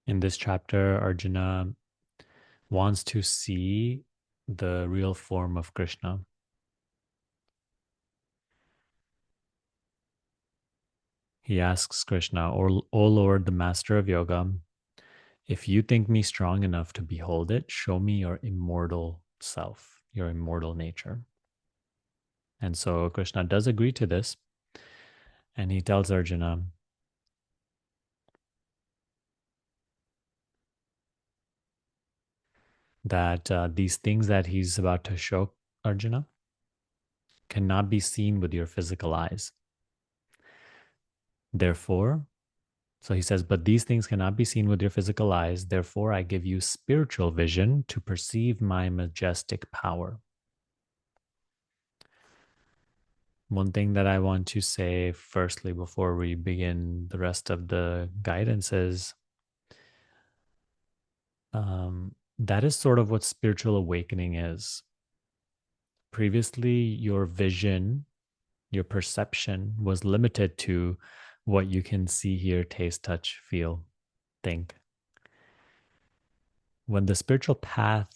In this chapter, Arjuna wants to see the real form of Krishna. He asks Krishna, O Lord, the master of yoga, if you think me strong enough to behold it, show me your immortal self, your immortal nature. And so Krishna does agree to this. And he tells Arjuna that these things that he's about to show Arjuna cannot be seen with your physical eyes. Therefore, so he says, but these things cannot be seen with your physical eyes. Therefore, I give you spiritual vision to perceive my majestic power. One thing that I want to say firstly before we begin the rest of the guidance is that is sort of what spiritual awakening is. Previously, your vision, your perception was limited to what you can see, hear, taste, touch, feel, think. When the spiritual path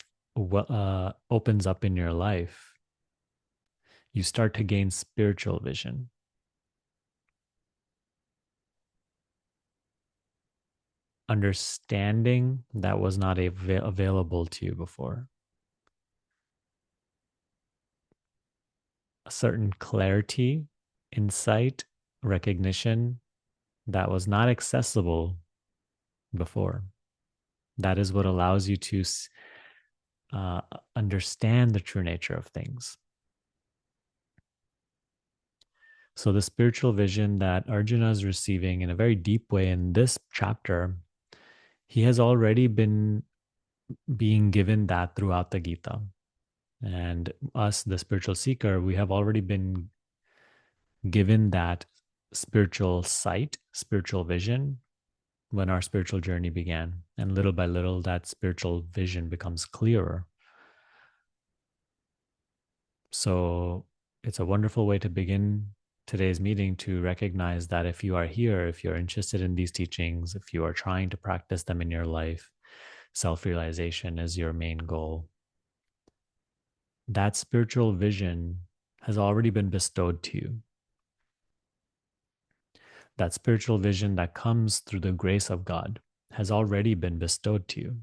opens up in your life, you start to gain spiritual vision. Understanding that was not available to you before. A certain clarity, insight, recognition that was not accessible before. That is what allows you to uh, understand the true nature of things. So, the spiritual vision that Arjuna is receiving in a very deep way in this chapter, he has already been being given that throughout the Gita. And us, the spiritual seeker, we have already been given that spiritual sight, spiritual vision when our spiritual journey began. And little by little, that spiritual vision becomes clearer. So it's a wonderful way to begin today's meeting to recognize that if you are here, if you're interested in these teachings, if you are trying to practice them in your life, self realization is your main goal. That spiritual vision has already been bestowed to you. That spiritual vision that comes through the grace of God has already been bestowed to you.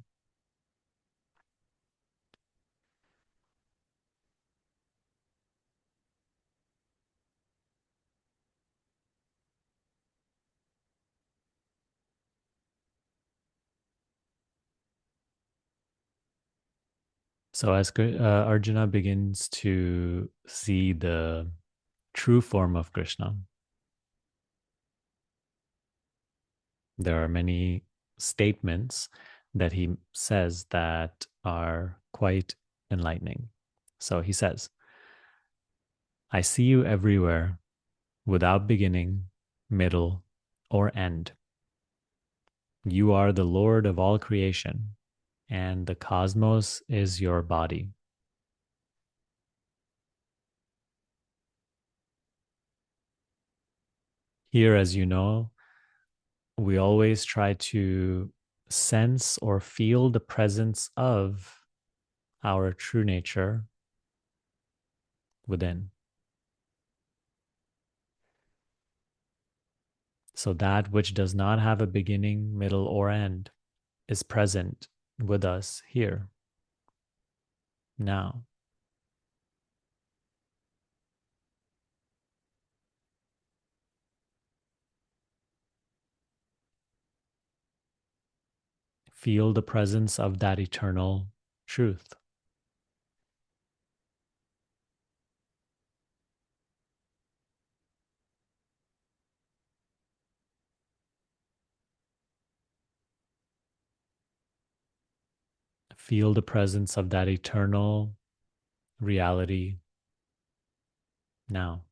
So as Arjuna begins to see the true form of Krishna, there are many statements that he says that are quite enlightening. So he says, I see you everywhere without beginning, middle, or end. You are the Lord of all creation, and the cosmos is your body. Here, as you know, we always try to sense or feel the presence of our true nature within. So that which does not have a beginning, middle, or end is present with us here, now. Feel the presence of that eternal truth. Feel the presence of that eternal reality now.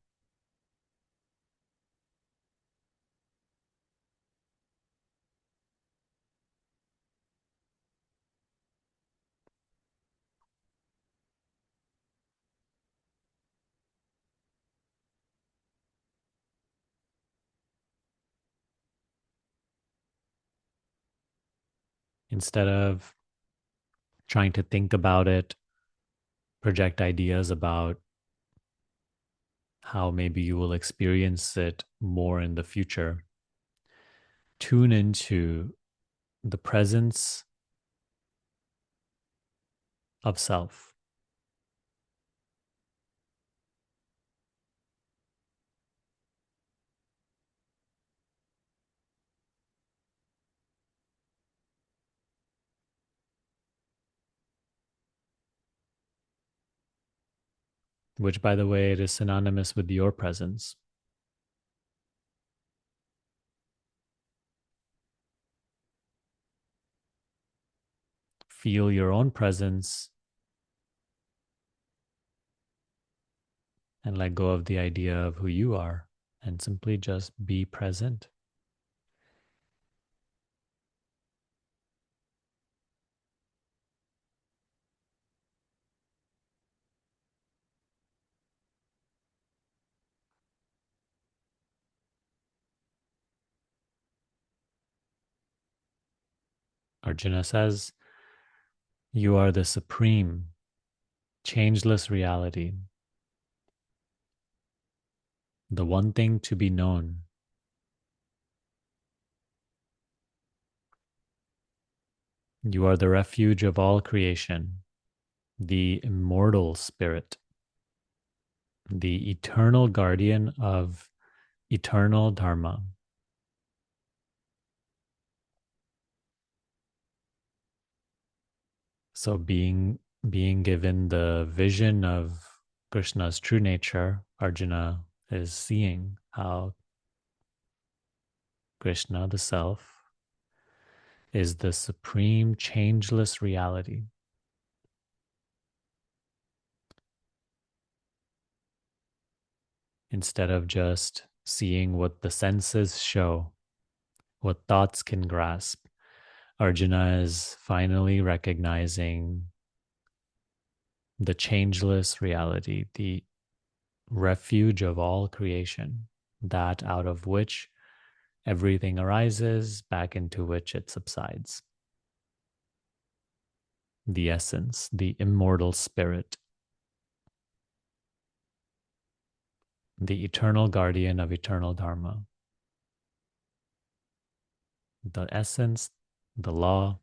instead of trying to think about it, project ideas about how maybe you will experience it more in the future, tune into the presence of self, which, by the way, it is synonymous with your presence. Feel your own presence and let go of the idea of who you are and simply just be present. Arjuna says, you are the supreme, changeless reality, the one thing to be known. You are the refuge of all creation, the immortal spirit, the eternal guardian of eternal dharma. So being given the vision of Krishna's true nature, Arjuna is seeing how Krishna, the self, is the supreme changeless reality. Instead of just seeing what the senses show, what thoughts can grasp, Arjuna is finally recognizing the changeless reality, the refuge of all creation, that out of which everything arises, back into which it subsides. The essence, the immortal spirit, the eternal guardian of eternal dharma, the essence, the law,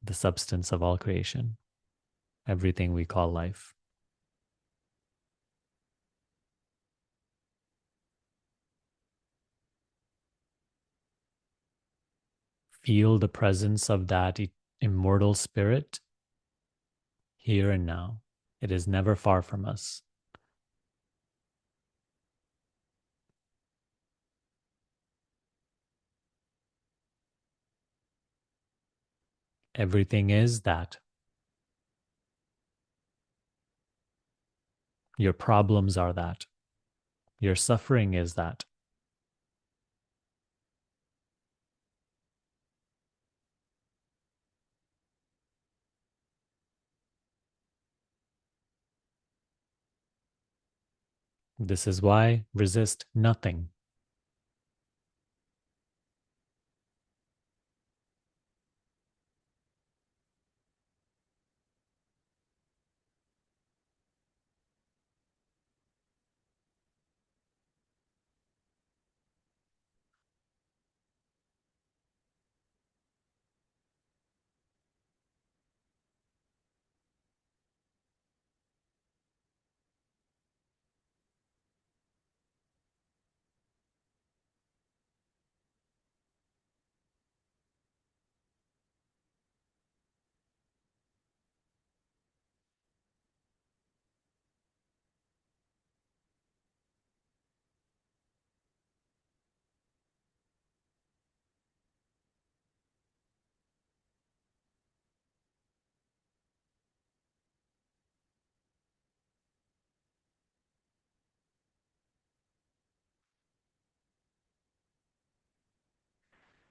the substance of all creation, everything we call life. Feel the presence of that immortal spirit here and now. It is never far from us. Everything is that. Your problems are that. Your suffering is that. This is why resist nothing.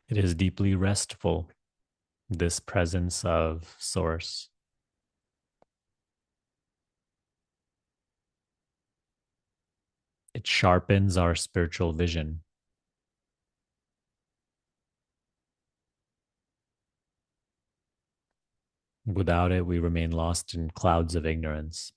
It is deeply restful, this presence of Source. It sharpens our spiritual vision. Without it, we remain lost in clouds of ignorance.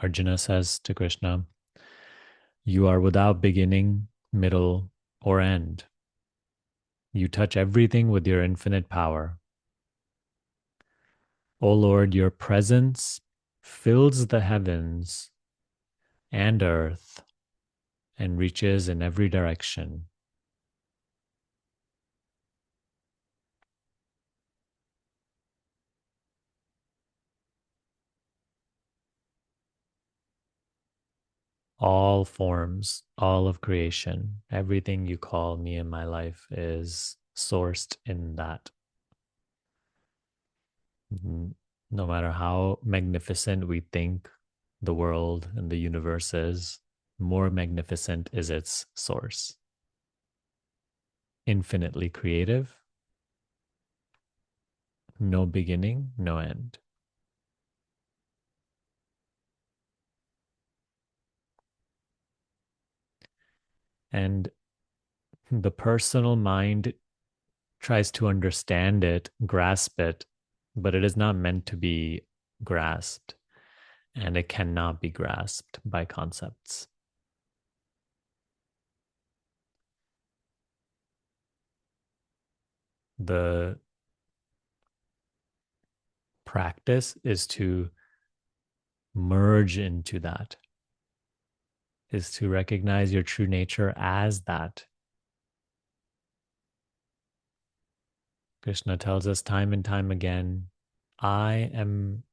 Arjuna says to Krishna, "You are without beginning, middle, or end. You touch everything with your infinite power. O Lord, your presence fills the heavens and earth and reaches in every direction. All forms, all of creation, everything you call me in my life is sourced in that. No matter how magnificent we think the world and the universe is, more magnificent is its source. Infinitely creative, no beginning, no end. And the personal mind tries to understand it, grasp it, but it is not meant to be grasped, and it cannot be grasped by concepts. The practice is to merge into that, is to recognize your true nature as that. Krishna tells us time and time again, I am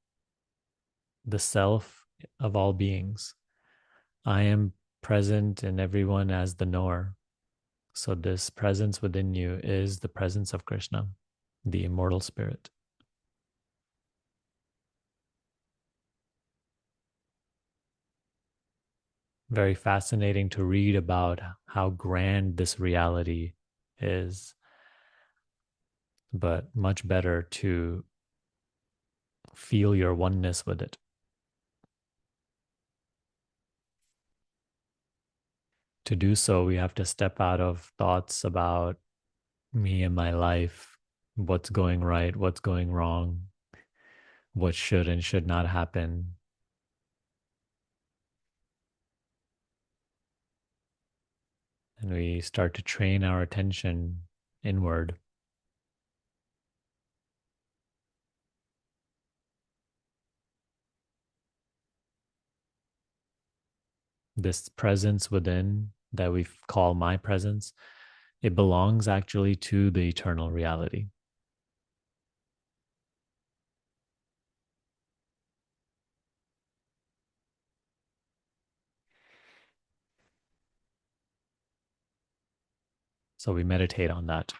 the self of all beings. I am present in everyone as the knower. So, this presence within you is the presence of Krishna, the immortal spirit. Very fascinating to read about how grand this reality is, but much better to feel your oneness with it. To do so, we have to step out of thoughts about me and my life, what's going right, what's going wrong, what should and should not happen. And we start to train our attention inward. This presence within that we call my presence, it belongs actually to the eternal reality. So we meditate on that.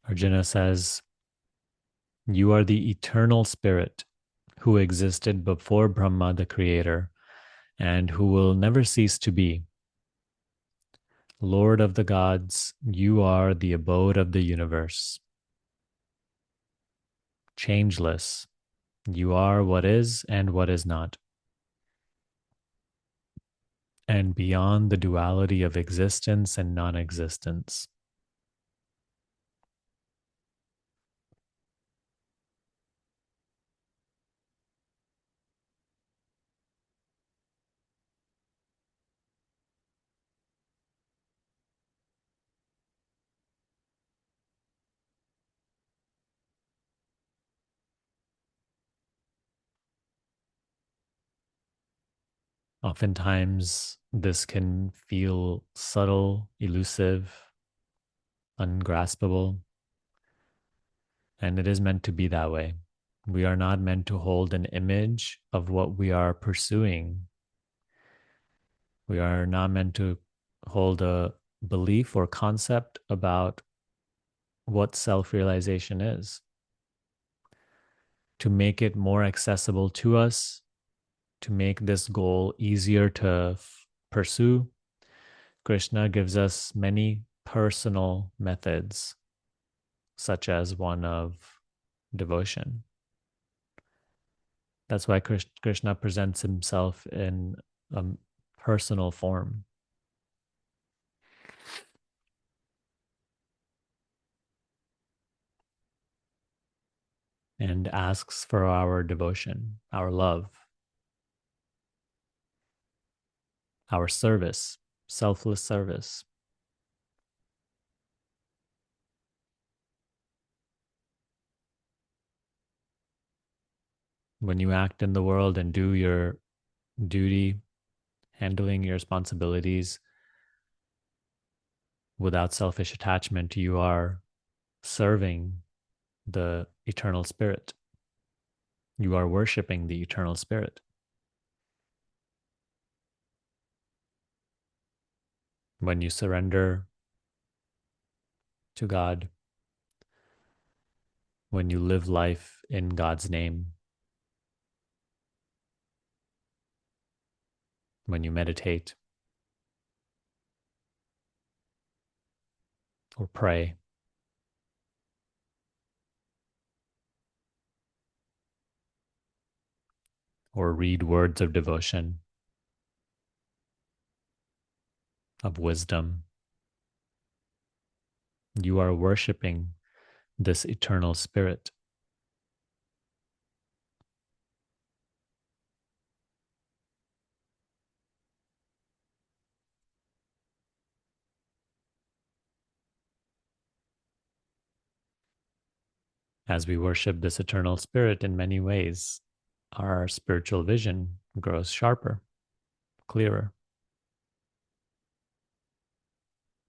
Arjuna says, "You are the eternal spirit who existed before Brahma, the creator, and who will never cease to be. Lord of the gods, you are the abode of the universe. Changeless, you are what is and what is not, and beyond the duality of existence and non existence." Oftentimes, this can feel subtle, elusive, ungraspable, and it is meant to be that way. We are not meant to hold an image of what we are pursuing. We are not meant to hold a belief or concept about what self realization is. To make it more accessible to us, to make this goal easier to pursue, Krishna gives us many personal methods, such as one of devotion. That's why Krishna presents himself in a personal form and asks for our devotion, our love, our service, selfless service. When you act in the world and do your duty, handling your responsibilities without selfish attachment, you are serving the eternal spirit. You are worshiping the eternal spirit. When you surrender to God, when you live life in God's name, when you meditate or pray or read words of devotion, of wisdom, you are worshiping this eternal spirit. As we worship this eternal spirit in many ways, our spiritual vision grows sharper, clearer.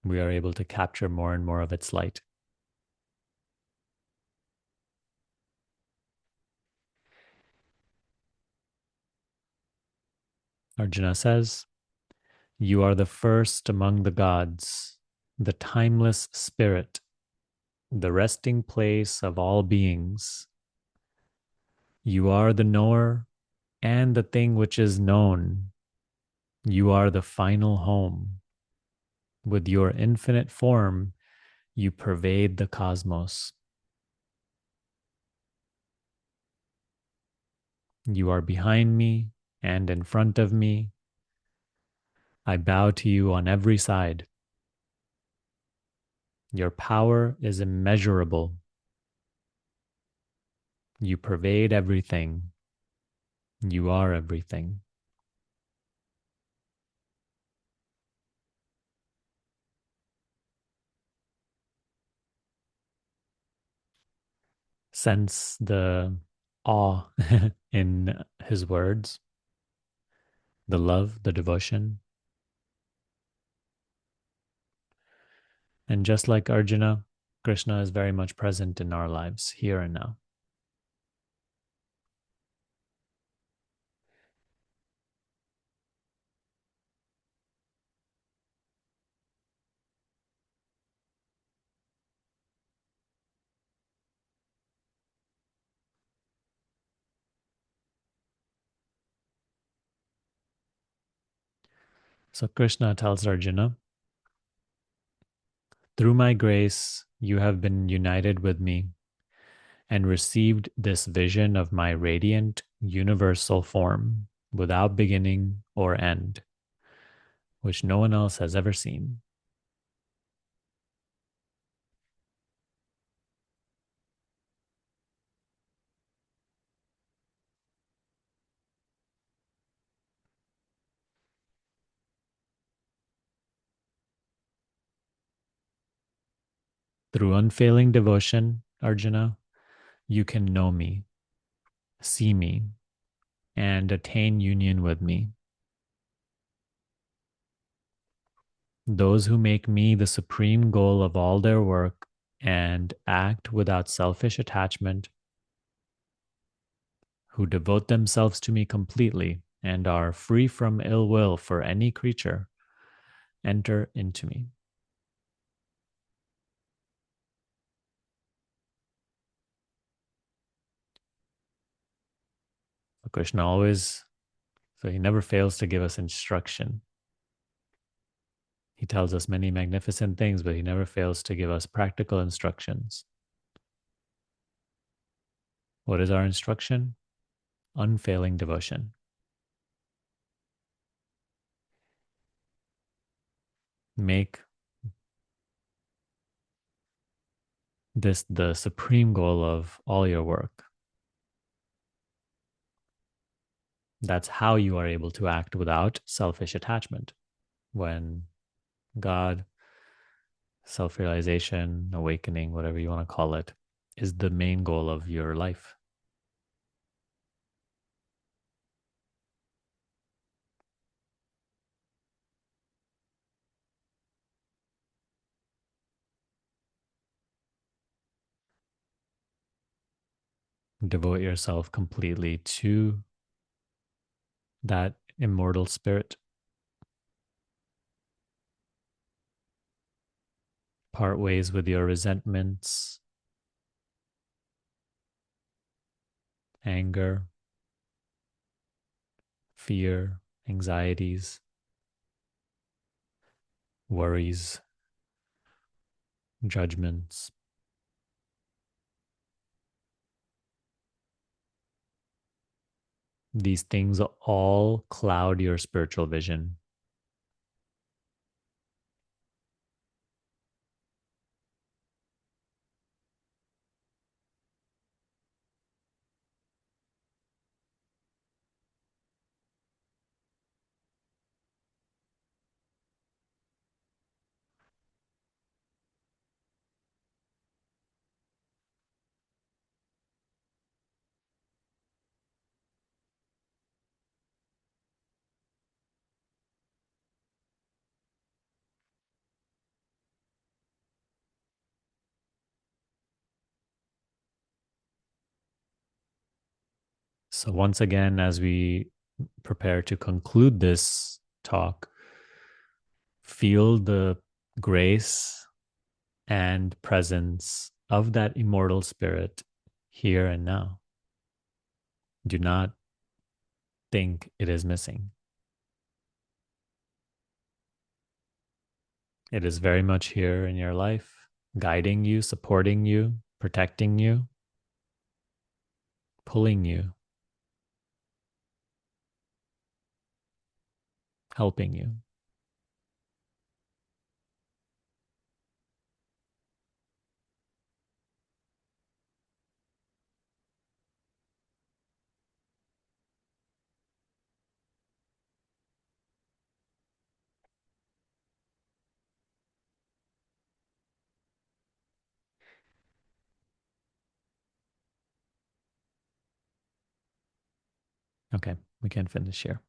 We are able to capture more and more of its light. Arjuna says, "You are the first among the gods, the timeless spirit, the resting place of all beings. You are the knower and the thing which is known. You are the final home. With your infinite form, you pervade the cosmos. You are behind me and in front of me. I bow to you on every side. Your power is immeasurable. You pervade everything. You are everything." Sense the awe in his words, the love, the devotion. And just like Arjuna, Krishna is very much present in our lives here and now. So Krishna tells Arjuna, "Through my grace, you have been united with me and received this vision of my radiant universal form without beginning or end, which no one else has ever seen. Through unfailing devotion, Arjuna, you can know me, see me, and attain union with me. Those who make me the supreme goal of all their work and act without selfish attachment who devote themselves to me completely and are free from ill will for any creature, enter into me. So Krishna always, so he never fails to give us instruction. He tells us many magnificent things, but he never fails to give us practical instructions. What is our instruction? Unfailing devotion. Make this the supreme goal of all your work. That's how you are able to act without selfish attachment. When God, self realization, awakening, whatever you want to call it, is the main goal of your life. Devote yourself completely to that immortal spirit. Part ways with your resentments, anger, fear, anxieties, worries, judgments. These things all cloud your spiritual vision. So, once again, as we prepare to conclude this talk, feel the grace and presence of that immortal spirit here and now. Do not think it is missing. It is very much here in your life, guiding you, supporting you, protecting you, pulling you, helping you. Okay, we can finish here.